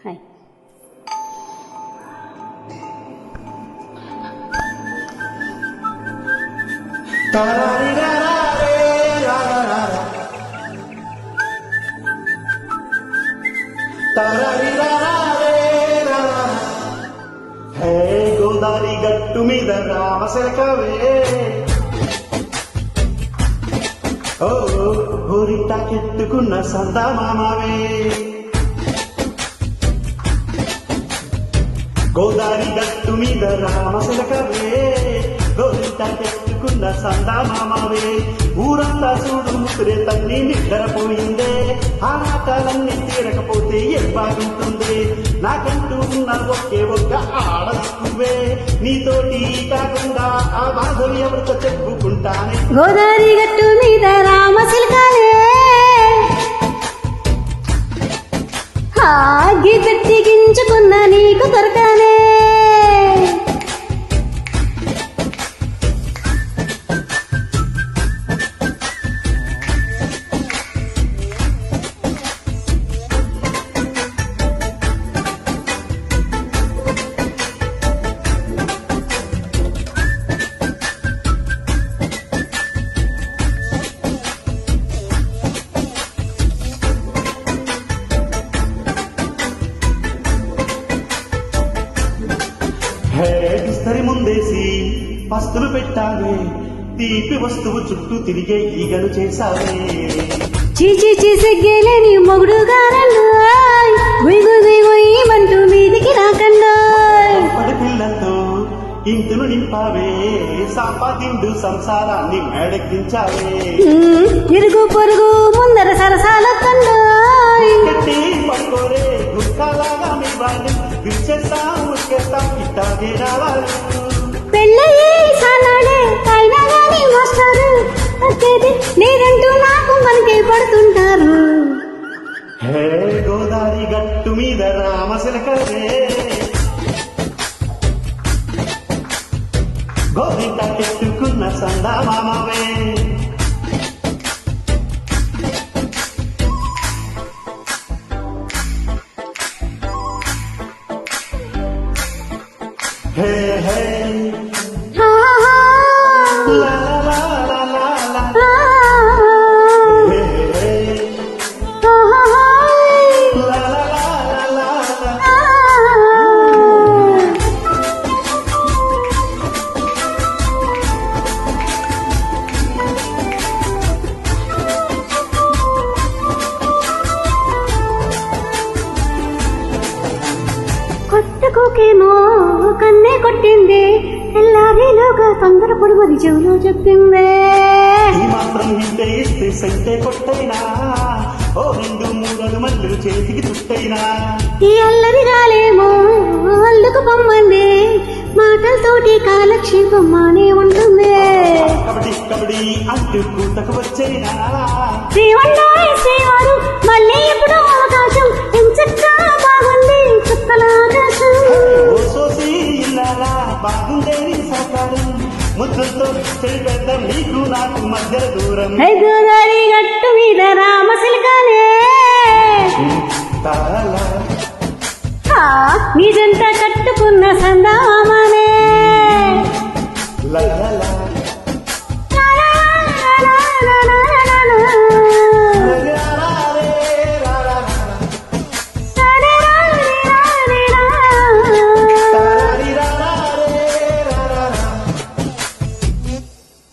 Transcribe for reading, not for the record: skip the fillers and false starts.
Hi. Godavari గట్టు మీద రామశిలకవే ఓ కెట్టుకున్న సందా మామవే గోదావరి గట్టు మీద రామశిలకవే కెట్టుకున్న సందా మామవే ఊరంతా చూడు ముసురే తల్లి నిద్రపోయిందే ఆటలన్నీ తీరకపోతే ఏం బాగుంటుంది నాకంటూ ఉన్న ఒక్క ఆడదిక్కువే నీతోటి కాకుండా ఆ బాధలు ఎవరితో చెప్పుకుంటానే గోదావరి గట్టు మీద రామశిల్కాలే గీతట్టి గించుకున్న నీకు దొరకానే విస్తరి ముందేసి పస్తులు పెట్టావే తీపి వస్తువు చుట్టూ తిరిగే ఈగలు చేశావే చీచి సిగ్గేలేని మొగుడుగానంటూ మీదికి రాకండా పడి పిల్లలతో ఇంటిను నింపావే సంపాదిండు సంసారాన్ని మేడెక్కించావే ఇరుగు పొరుగు ముందర సరసాల కట్టి పడుకోరే గుర్కాలాగా మీ వాళ్ళు విచ్చేస్తాం ఉడికేస్తాం ఇట్టాగే రావాలి పెళ్ళయ్యే సానాడే అయినా గానీ మాస్టారు వచ్చేది నేనంటూ నాకు మనకే పడుతుంటారు హే గోదావరి గట్టు మీద రామశిలకవే గోరింట కెట్టుకున్న సందా మామవే హే హే లా లా లా లా లా హే హే లా లా లా లా లా కొట్టుకోకేమో కన్నే కొట్టింది తెల్లారిలోగా తొందరపడి మరి చెవులో చెప్పిందే ఈ మాత్రం ఇంటే ఇస్తే సంటే కొట్టైనా ఓ 2-3 మల్లెలు చేతికి చుట్టైనా ఈ అల్లరి రాలేమో అల్లుకు పొమ్మంది మాటలతోటి కాలక్షేపం మానే ఉంటుంది కబడ్డీ కబడ్డీ అంటూ కూతకు వచ్చైనా శ్రీవారు మళ్ళీ ఎప్పుడో అవకాశం ఎంచక్కా బాగుంది చుక్కల ఆకాశం ఓ సోసి ఇల్లారా బాగుందే నీ సహకారం ముద్దులతో చెడిపెద్దాం నీకు నాకు మధ్య దూరం గోదావరి గట్టు మీద రామశిల్కాలే నిజంతా కట్టుకున్న సందామనే లా లా